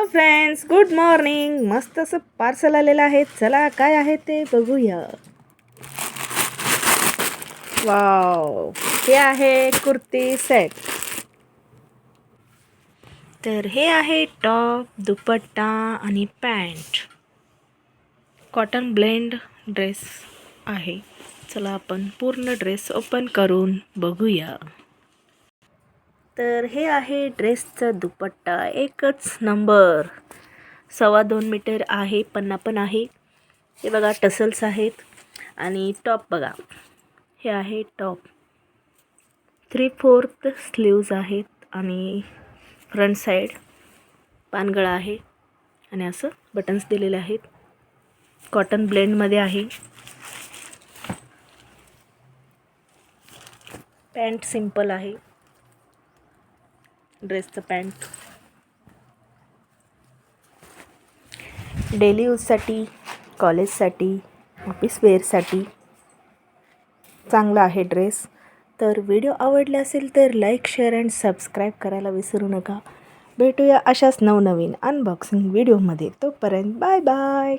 Hello friends, good morning. मस्त असं parcel आलेलं आहे. चला काय आहे ते बघूया. वाव, हे आहे कुर्ती सेट. तर हे आहे टॉप, दुपट्टा आणि पॅन्ट. कॉटन ब्लेंड ड्रेस आहे. चला आपण पूर्ण ड्रेस ओपन करून बघूया. तर हे आहे ड्रेसचा दुपट्टा, एकच नंबर. 2.25 मीटर आहे, पन्ना पण आहे. हे बघा टसल्स आहेत. आणि टॉप बघा, हे आहे टॉप. 3/4 स्लीव्ज आहेत आणि फ्रंट साईड पानगळा आहे आणि असं बटन्स दिलेले आहेत. कॉटन ब्लेंडमध्ये आहे. पॅन्ट सिंपल आहे. ड्रेसचं पॅन्ट डेली यूजसाठी, कॉलेजसाठी, ऑफिस वेअरसाठी चांगला आहे ड्रेस. तर व्हिडिओ आवडला असेल तर लाईक, शेअर अँड सबस्क्राईब करायला विसरू नका. भेटूया अशाच नवनवीन अनबॉक्सिंग व्हिडिओमध्ये. तोपर्यंत बाय बाय.